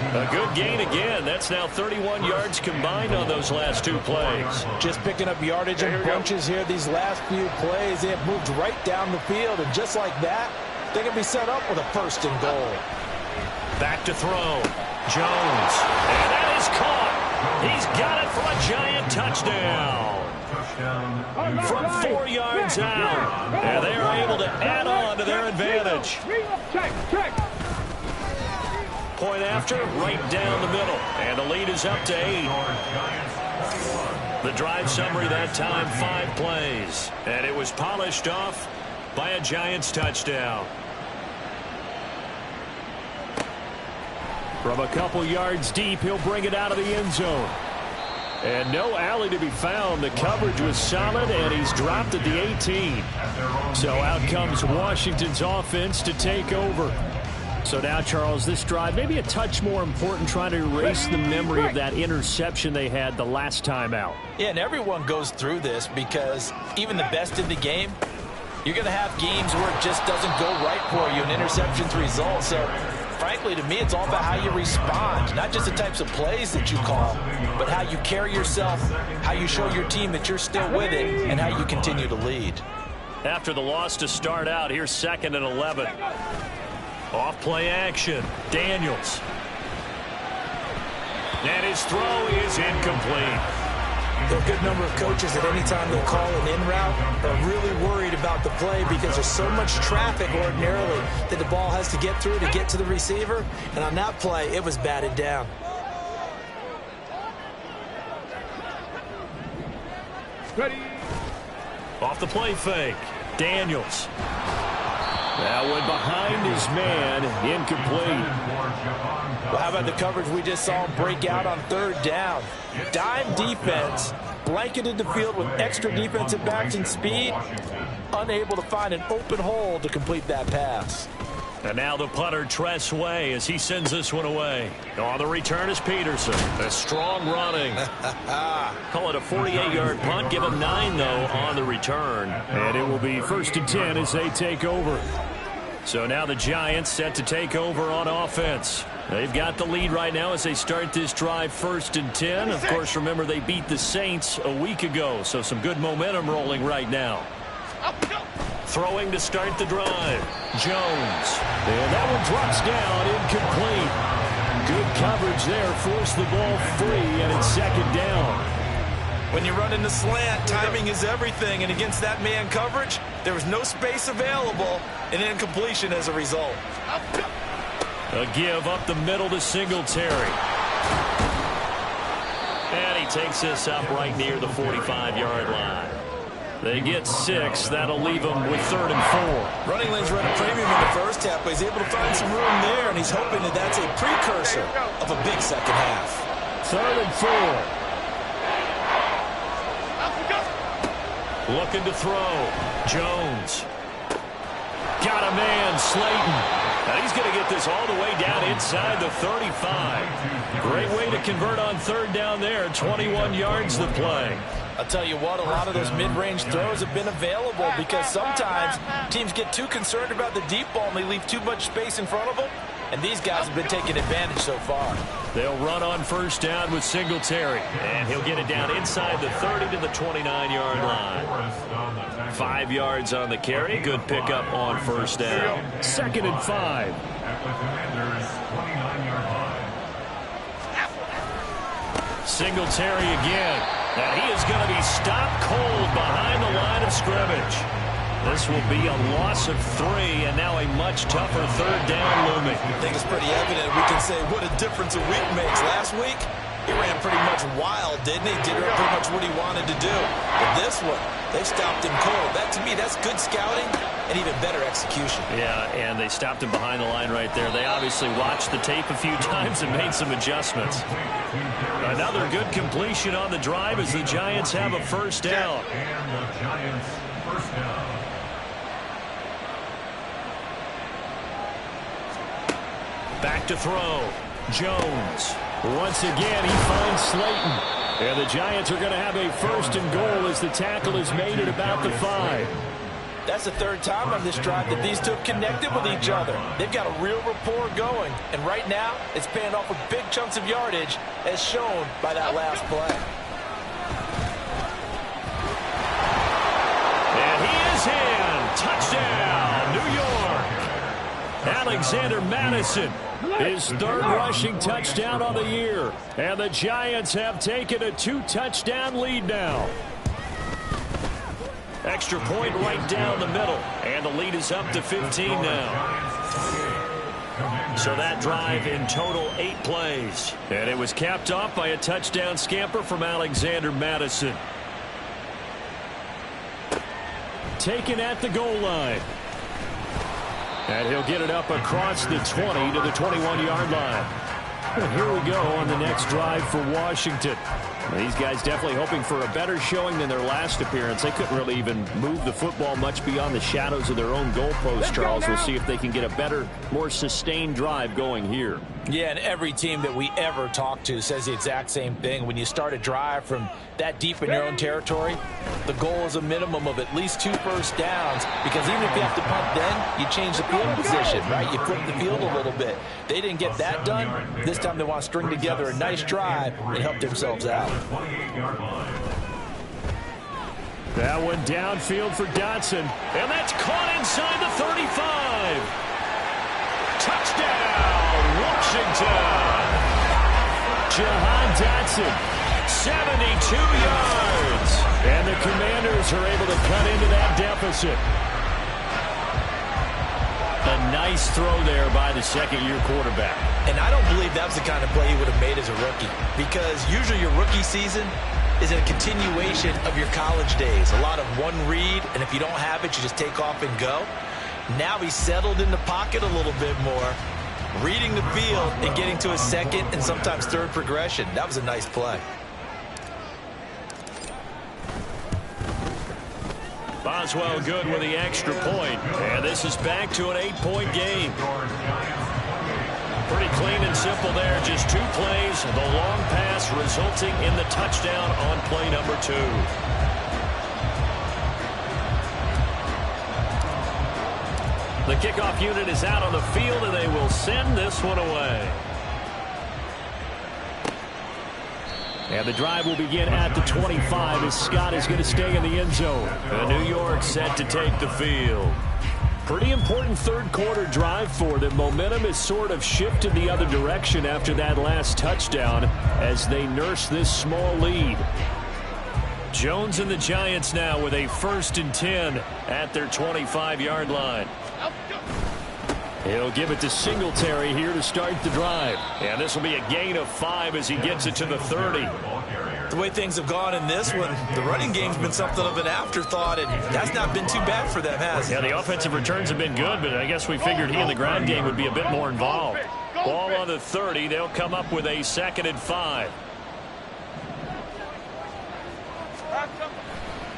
A good gain again. That's now 31 yards combined on those last two plays. Just picking up yardage in bunches here. These last few plays, they have moved right down the field. And just like that, they can be set up with a first and goal. Back to throw. Jones. And that is caught. He's got it for a giant touchdown. From 4 yards out. And they are able to add on to their advantage. Point after, right down the middle. And the lead is up to 8. The drive summary that time, 5 plays. And it was polished off by a Giants touchdown. From a couple yards deep, he'll bring it out of the end zone. And no alley to be found. The coverage was solid, and he's dropped at the 18. So out comes Washington's offense to take over. So now, Charles, this drive maybe a touch more important, trying to erase the memory of that interception they had the last time out. Yeah, and everyone goes through this because even the best in the game, you're going to have games where it just doesn't go right for you, and interceptions result. So, frankly, to me, it's all about how you respond, not just the types of plays that you call, but how you carry yourself, how you show your team that you're still with it, and how you continue to lead. After the loss to start out, here's 2nd and 11. Off play action. Daniels. And his throw is incomplete. There are a good number of coaches at any time they call an in route are really worried about the play because there's so much traffic ordinarily that the ball has to get through to get to the receiver. And on that play, it was batted down. Ready. Off the play fake. Daniels. That one behind his man, incomplete. Well, how about the coverage we just saw him break out on 3rd down? Dime defense, blanketed the field with extra defensive backs and speed, unable to find an open hole to complete that pass. And now the punter, Tress Way, as he sends this one away. On the return is Peterson. A strong running. Call it a 48-yard punt. Give him 9, though, on the return. And it will be 1st and 10 as they take over. So now the Giants set to take over on offense. They've got the lead right now as they start this drive 1st and 10. Of course, remember, they beat the Saints a week ago, so some good momentum rolling right now. Throwing to start the drive. Jones. And that one drops down, incomplete. Good coverage there. Forced the ball free, and it's 2nd down. When you run in the slant, timing is everything. And against that man coverage, there was no space available, and incompletion as a result. A give up the middle to Singletary. And he takes this up right near the 45-yard line. They get 6. That'll leave them with 3rd and 4. Running lanes run a premium in the first half, but he's able to find some room there, and he's hoping that that's a precursor of a big second half. 3rd and 4. Looking to throw. Jones. Got a man, Slayton. And he's going to get this all the way down inside the 35. Great way to convert on 3rd down there. 21 yards the play. I'll tell you what, a lot of those mid-range throws have been available because sometimes teams get too concerned about the deep ball and they leave too much space in front of them. And these guys have been taking advantage so far. They'll run on 1st down with Singletary. And he'll get it down inside the 30 to the 29-yard line. 5 yards on the carry. Good pickup on 1st down. 2nd and 5. Singletary again. And he is going to be stopped cold behind the line of scrimmage. This will be a loss of 3, and now a much tougher 3rd down looming. I think it's pretty evident. We can say what a difference a week makes. Last week, he ran pretty much wild, didn't he? Did pretty much what he wanted to do. But this one, they stopped him cold. That, to me, that's good scouting and even better execution. Yeah, and they stopped him behind the line right there. They obviously watched the tape a few times and made some adjustments. Another good completion on the drive as the Giants have a first down. And the Giants first down. Back to throw. Jones. Once again, he finds Slayton. And the Giants are going to have a first and goal as the tackle is made at about the 5. That's the third time on this drive that these two have connected with each other. They've got a real rapport going. And right now, it's paying off with big chunks of yardage, as shown by that last play. And he is in. Touchdown, New York. Alexander Madison, his third rushing touchdown on the year. And the Giants have taken a 2-touchdown lead now. Extra point right down the middle. And the lead is up to 15 now. So that drive in total 8 plays. And it was capped off by a touchdown scamper from Alexander Madison. Taken at the goal line. And he'll get it up across the 20 to the 21-yard line. And here we go on the next drive for Washington. These guys definitely hoping for a better showing than their last appearance. They couldn't really even move the football much beyond the shadows of their own goalpost, Charles. We'll see if they can get a better, more sustained drive going here. Yeah, and every team that we ever talk to says the exact same thing. When you start a drive from that deep in your own territory, the goal is a minimum of at least 2 first downs, because even if you have to punt then, you change the field position, right? You flip the field a little bit. They didn't get that done. This time they want to string together a nice drive and help themselves out. That one downfield for Dotson. And that's caught inside the 35. Touchdown, Washington. Jahan Dotson, 72 yards. And the Commanders are able to cut into that deficit. A nice throw there by the second-year quarterback. And I don't believe that was the kind of play he would have made as a rookie, because usually your rookie season is a continuation of your college days. A lot of one read, and if you don't have it, you just take off and go. Now he's settled in the pocket a little bit more, reading the field and getting to his second and sometimes third progression. That was a nice play. Boswell good with the extra point. And this is back to an 8-point game. Pretty clean and simple there. Just 2 plays. The long pass resulting in the touchdown on play number 2. The kickoff unit is out on the field, and they will send this one away. And the drive will begin at the 25 as Scott is going to stay in the end zone. And New York set to take the field. Pretty important third-quarter drive for them. Momentum has sort of shifted the other direction after that last touchdown as they nurse this small lead. Jones and the Giants now with a 1st and 10 at their 25-yard line. He'll give it to Singletary here to start the drive. And this will be a gain of 5 as he gets it to the 30. The way things have gone in this one, the running game's been something of an afterthought, and that's not been too bad for them, has it? Yeah, the offensive returns have been good, but I guess we figured he in the ground game would be a bit more involved. Ball on the 30. They'll come up with a 2nd and 5.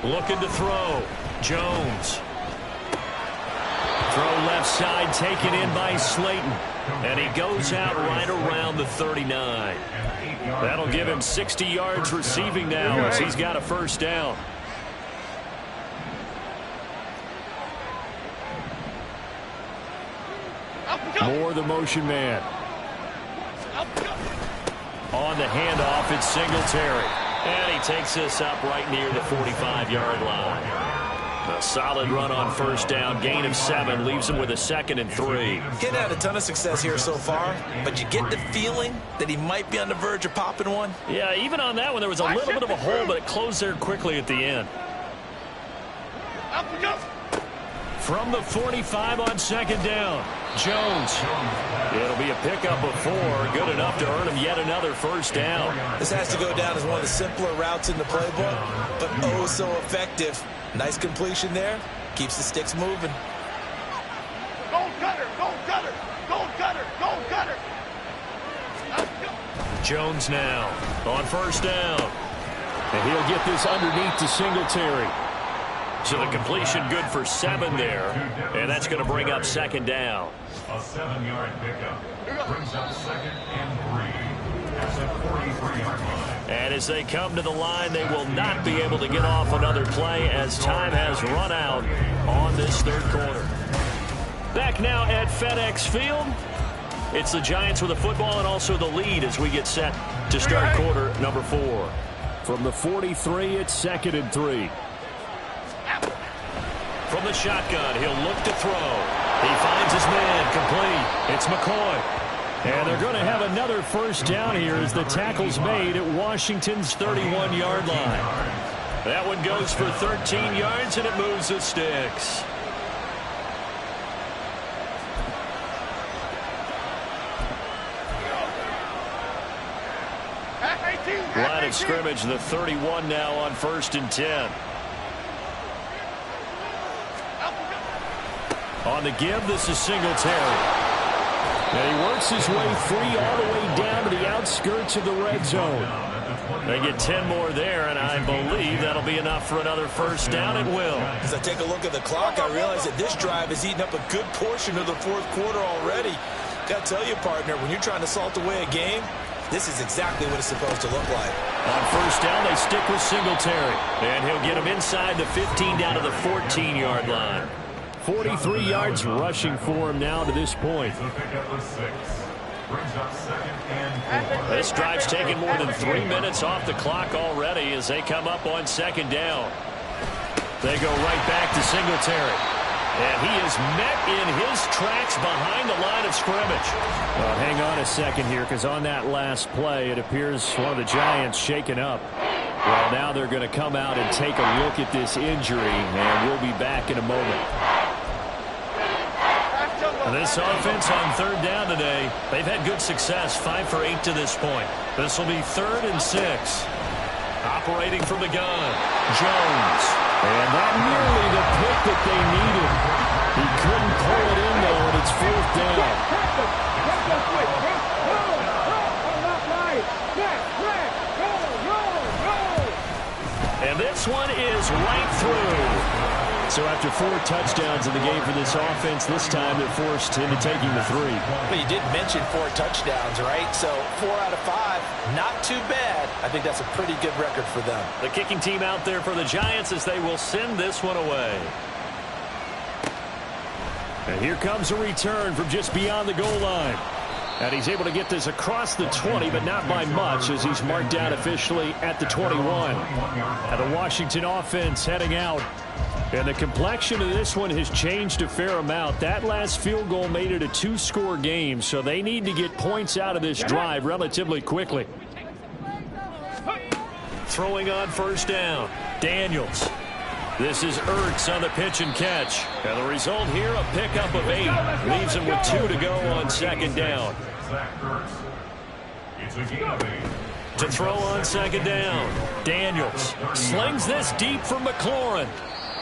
Looking to throw. Jones. Throw left side, taken in by Slayton. And he goes out right around the 39. That'll give him 60 yards receiving now as he's got a 1st down. Moore, the motion man. On the handoff, it's Singletary. And he takes this up right near the 45-yard line. A solid run on 1st down, gain of 7, leaves him with a 2nd and 3. He's had a ton of success here so far, but you get the feeling that he might be on the verge of popping one. Yeah, even on that one, there was a little bit of a hole, but it closed there quickly at the end. From the 45 on 2nd down, Jones. It'll be a pickup of 4, good enough to earn him yet another 1st down. This has to go down as one of the simpler routes in the playbook, but oh so effective. Nice completion there. Keeps the sticks moving. Jones now on first down. And he'll get this underneath to Singletary. So the completion good for 7 there. And that's going to bring up second down. A 7-yard pickup. Brings up second and 3. That's a 43-yard line. And as they come to the line, they will not be able to get off another play as time has run out on this third quarter. Back now at FedEx Field. It's the Giants with the football and also the lead as we get set to start quarter number 4. From the 43, it's 2nd and 3. From the shotgun, he'll look to throw. He finds his man complete. It's McCoy. And they're going to have another first down here as the tackle's made at Washington's 31-yard line. That one goes for 13 yards, and it moves the sticks. Line of scrimmage, the 31 now on 1st and 10. On the give, this is Singletary. And he works his way free all the way down to the outskirts of the red zone. They get 10 more there, and I believe that'll be enough for another first down. It will. As I take a look at the clock, I realize that this drive has eaten up a good portion of the fourth quarter already. Got to tell you, partner, when you're trying to salt away a game, this is exactly what it's supposed to look like. On first down, they stick with Singletary. And he'll get him inside the 15 down to the 14-yard line. 43 yards rushing for him now to this point. This drive's taken more than 3 minutes off the clock already as they come up on second down. They go right back to Singletary. And he is met in his tracks behind the line of scrimmage. Well, hang on a second here, because on that last play, it appears one of the Giants shaken up. Well, now they're going to come out and take a look at this injury, and we'll be back in a moment. This offense on third down today, they've had good success, 5 for 8 to this point. This will be 3rd and 6. Operating from the gun, Jones. And not nearly the pick that they needed. He couldn't pull it in, though, and it's 4th down. And this one is right through. So after 4 touchdowns in the game for this offense, this time they're forced into taking the 3. Well, you did mention 4 touchdowns, right? So 4 out of 5, not too bad. I think that's a pretty good record for them. The kicking team out there for the Giants as they will send this one away. And here comes a return from just beyond the goal line. And he's able to get this across the 20, but not by much as he's marked down officially at the 21. And the Washington offense heading out. And the complexion of this one has changed a fair amount. That last field goal made it a 2-score game, so they need to get points out of this drive relatively quickly. Throwing on first down, Daniels. This is Ertz on the pitch and catch. And the result here, a pickup of 8. Leaves him with 2 to go on second down. To throw on second down, Daniels slings this deep from McLaurin.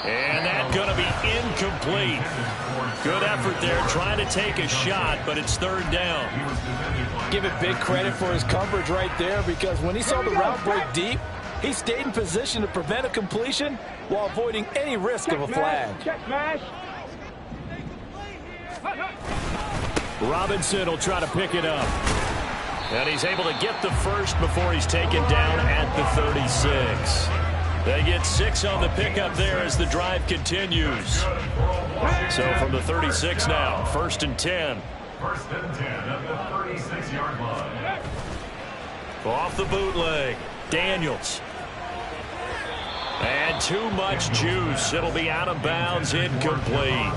And that's going to be incomplete. Good effort there trying to take a shot, but it's 3rd down. Give it big credit for his coverage right there, because when he saw the route break deep, he stayed in position to prevent a completion while avoiding any risk of a flag. Robinson will try to pick it up. And he's able to get the first before he's taken down at the 36. They get 6 on the pickup there as the drive continues. So from the 36 now, 1st and 10. 1st and 10 at the 36-yard line. Off the bootleg, Daniels. And too much juice. It'll be out of bounds, incomplete.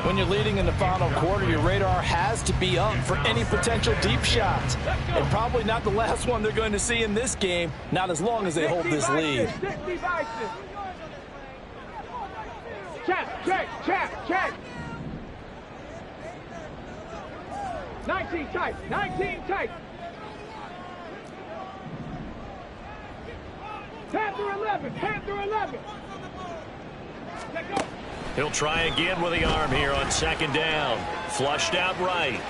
When you're leading in the final quarter, your radar has to be up for any potential deep shots. And probably not the last one they're going to see in this game, not as long as they hold this lead. Check. 19 tight. 19 tight. Panther 11. Let go. He'll try again with the arm here on second down. Flushed out right.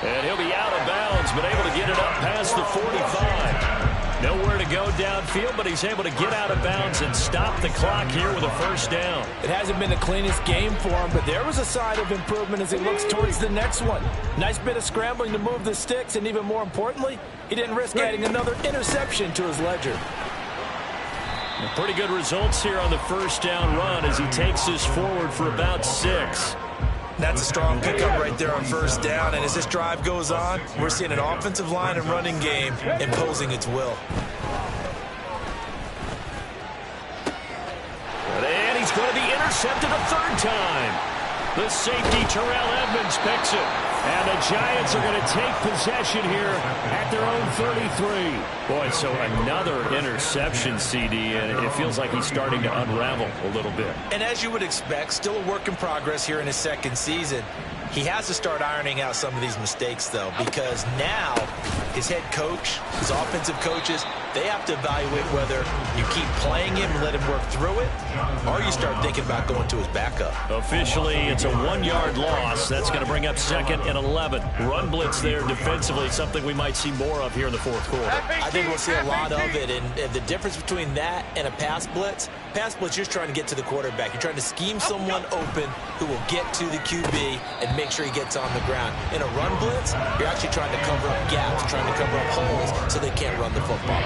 And he'll be out of bounds, but able to get it up past the 45. Nowhere to go downfield, but he's able to get out of bounds and stop the clock here with a first down. It hasn't been the cleanest game for him, but there was a sign of improvement as he looks towards the next one. Nice bit of scrambling to move the sticks, and even more importantly, he didn't risk adding another interception to his ledger. Pretty good results here on the first down run as he takes this forward for about 6. That's a strong pickup right there on first down, and as this drive goes on, we're seeing an offensive line and running game imposing its will. And he's going to be intercepted a third time. The safety, Terrell Edmonds, picks it. And the Giants are going to take possession here at their own 33. Boy, so another interception, CD, and it feels like he's starting to unravel a little bit. And as you would expect, still a work in progress here in his second season. He has to start ironing out some of these mistakes, though, because now his head coach, his offensive coaches, they have to evaluate whether you keep playing him and let him work through it, or you start thinking about going to his backup. Officially, it's a 1-yard loss. That's going to bring up 2nd and 11. Run blitz there defensively, something we might see more of here in the fourth quarter. I think we'll see a lot of it, and the difference between that and a pass blitz, you're just trying to get to the quarterback. You're trying to scheme someone open who will get to the QB and make sure he gets on the ground. In a run blitz, you're actually trying to cover up gaps, trying to cover up holes so they can't run the football.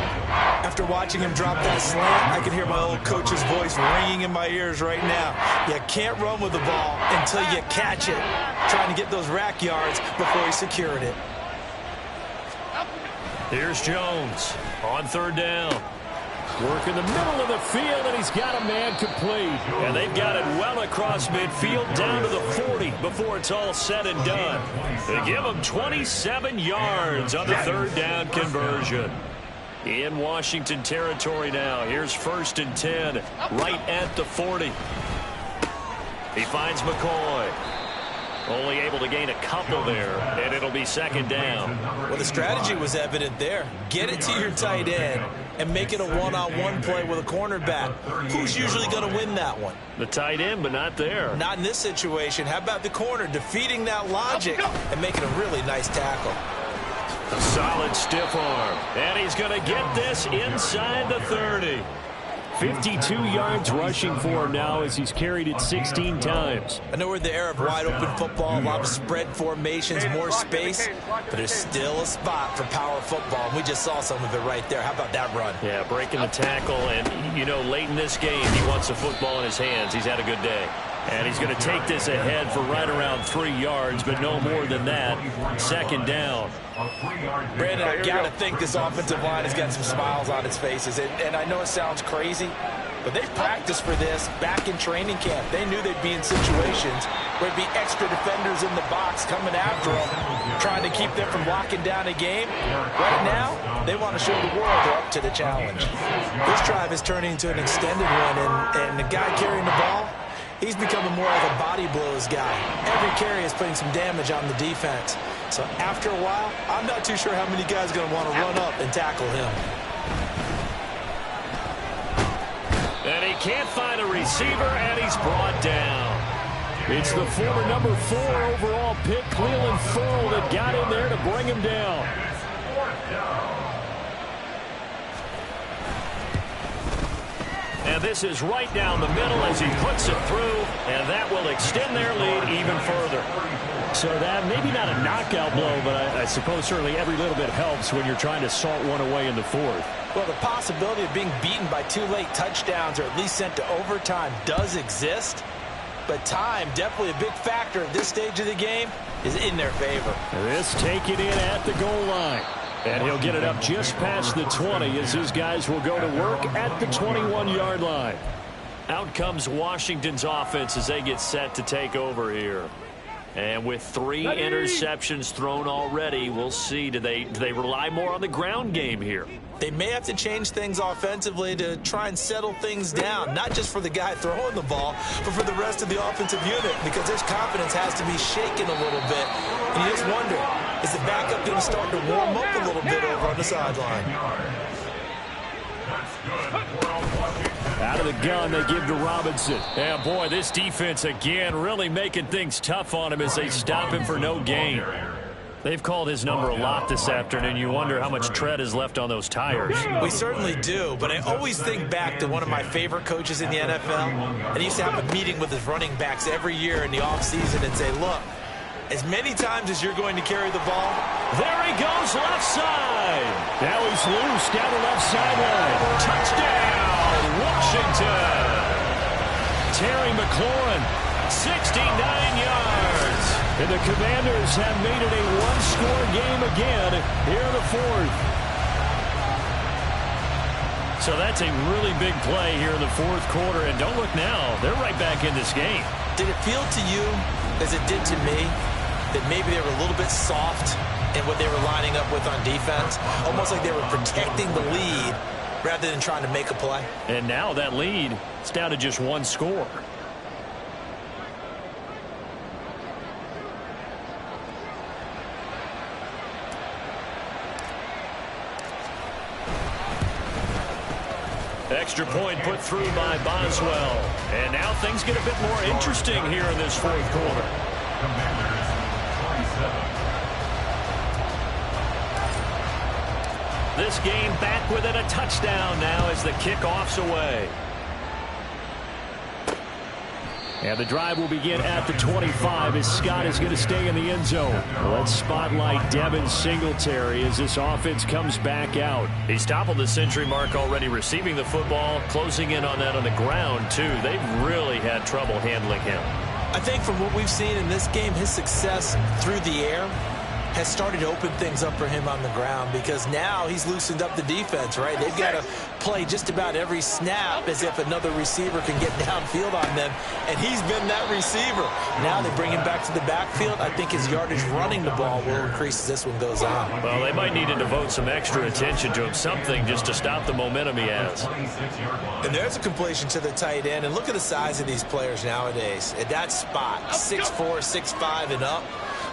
After watching him drop that slant, I can hear my old coach's voice ringing in my ears right now. You can't run with the ball until you catch it. Trying to get those rack yards before he secured it. Here's Jones on third down. Work in the middle of the field, and he's got a man complete. And they've got it well across midfield down to the 40 before it's all said and done. They give him 27 yards on the third down conversion. In Washington territory now. Here's 1st and 10 right at the 40. He finds McCoy. Only able to gain a couple there, and it'll be 2nd down. Well, the strategy was evident there. Get it to your tight end and make it a one-on-one play with a cornerback. Who's usually going to win that one? The tight end, but not there. Not in this situation. How about the corner defeating that logic and making a really nice tackle? A solid stiff arm, and he's going to get this inside the 30. 52 yards rushing for him now as he's carried it 16 times. I know we're in the era of wide-open football, a lot of spread formations, more space, but there's still a spot for power football, and we just saw some of it right there. How about that run? Yeah, breaking the tackle, and, you know, late in this game, he wants the football in his hands. He's had a good day. And he's going to take this ahead for right around 3 yards, but no more than that. 2nd down. Brandon, I got to think this offensive line has got some smiles on its faces. And I know it sounds crazy, but they've practiced for this back in training camp. They knew they'd be in situations where there'd be extra defenders in the box coming after them, trying to keep them from locking down a game. Right now, they want to show the world they're up to the challenge. This drive is turning into an extended one, and the guy carrying the ball, he's becoming more like a body blows guy. Every carry is putting some damage on the defense. So after a while, I'm not too sure how many guys are going to want to run up and tackle him. And he can't find a receiver, and he's brought down. It's the former number 4 overall pick, Cleveland Full, that got in there to bring him down. And this is right down the middle as he puts it through, and that will extend their lead even further. So that, maybe not a knockout blow, but I suppose certainly every little bit helps when you're trying to salt one away in the 4th. Well, the possibility of being beaten by 2 late touchdowns or at least sent to overtime does exist, but time, definitely a big factor at this stage of the game, is in their favor. This taken in at the goal line. And he'll get it up just past the 20 as his guys will go to work at the 21-yard line. Out comes Washington's offense as they get set to take over here. And with 3 interceptions thrown already, we'll see. Do they rely more on the ground game here? They may have to change things offensively to try and settle things down, not just for the guy throwing the ball, but for the rest of the offensive unit, because their confidence has to be shaken a little bit. And you just wonder, is the backup going to start to warm up a little bit over on the sideline? That's good for Washington. Out of the gun, they give to Robinson. Yeah, boy, this defense again really making things tough on him as they stop him for no gain. They've called his number a lot this afternoon. You wonder how much tread is left on those tires. We certainly do, but I always think back to one of my favorite coaches in the NFL. And he used to have a meeting with his running backs every year in the offseason and say, look, as many times as you're going to carry the ball, there he goes, left side. Now he's loose down the left sideline. Touchdown, Washington. Terry McLaurin, 69 yards. And the Commanders have made it a one-score game again here in the fourth. So that's a really big play here in the fourth quarter. And don't look now, they're right back in this game. Did it feel to you, as it did to me, that maybe they were a little bit soft in what they were lining up with on defense? Almost like they were protecting the lead rather than trying to make a play. And now that lead is down to just one score. Extra point put through by Boswell. And now things get a bit more interesting here in this fourth quarter. Commanders 27. This game back within a touchdown now as the kickoff's away. And the drive will begin at the 25 as Scott is going to stay in the end zone. Let's spotlight Devin Singletary as this offense comes back out. He's toppled the century mark already receiving the football, closing in on that on the ground, too. They've really had trouble handling him. I think from what we've seen in this game, his success through the air has started to open things up for him on the ground because now he's loosened up the defense, right? They've got to play just about every snap as if another receiver can get downfield on them, and he's been that receiver. Now they bring him back to the backfield. I think his yardage running the ball will increase as this one goes on. Well, they might need to devote some extra attention to him, something just to stop the momentum he has. And there's a completion to the tight end, and look at the size of these players nowadays. At that spot, 6'4", 6'5", and up.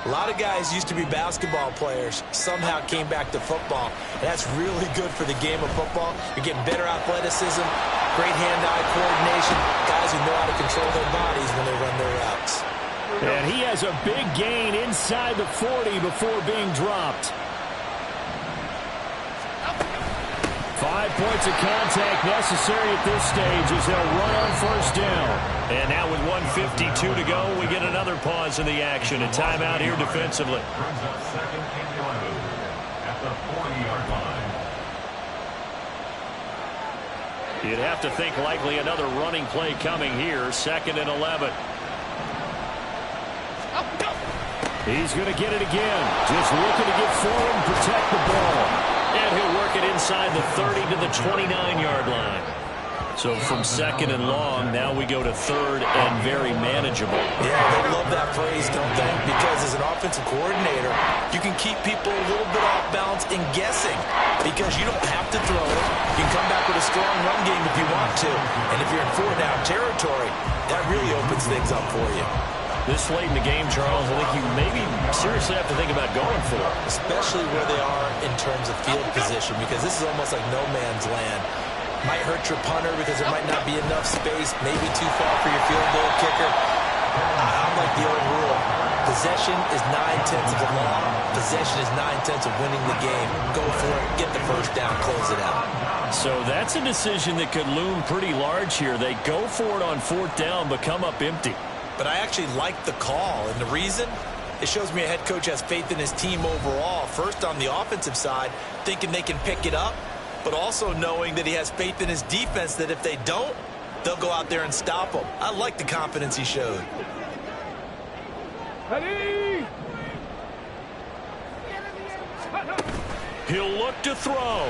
A lot of guys used to be basketball players, somehow came back to football. And that's really good for the game of football. You're getting better athleticism, great hand-eye coordination, guys who know how to control their bodies when they run their routes. And he has a big gain inside the 40 before being dropped. 5 points of contact necessary at this stage as they'll run on first down. And now with 1:52 to go, we get another pause in the action. A timeout here defensively. Brings up second and 11 at the 40-yard line. You'd have to think likely another running play coming here. 2nd and 11. He's going to get it again. Just looking to get forward and protect the ball. And he'll work it inside the 30 to the 29-yard line. So from 2nd and long, now we go to 3rd and very manageable. Yeah, they love that phrase, don't they? Because as an offensive coordinator, you can keep people a little bit off balance and guessing because you don't have to throw it. You can come back with a strong run game if you want to. And if you're in 4-down territory, that really opens things up for you. This late in the game, Charles, I think you maybe seriously have to think about going for it. Especially where they are in terms of field position, because this is almost like no man's land. Might hurt your punter because there might not be enough space, maybe too far for your field goal kicker. I'm like the old rule. Possession is 9/10 of the law. Possession is 9/10 of winning the game. Go for it, get the first down, close it out. So that's a decision that could loom pretty large here. They go for it on 4th down, but come up empty. But I actually like the call, and the reason? It shows me a head coach has faith in his team overall. First, on the offensive side, thinking they can pick it up, but also knowing that he has faith in his defense that if they don't, they'll go out there and stop them. I like the confidence he showed. Ready? He'll look to throw.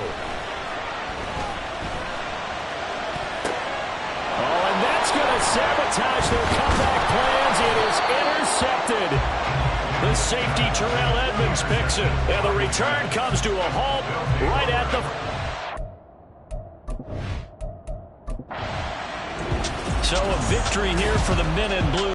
Oh, and that's going to sabotage their comeback plans. It is intercepted. The safety, Terrell Edmonds, picks it. And the return comes to a halt right at the... So a victory here for the men in blue.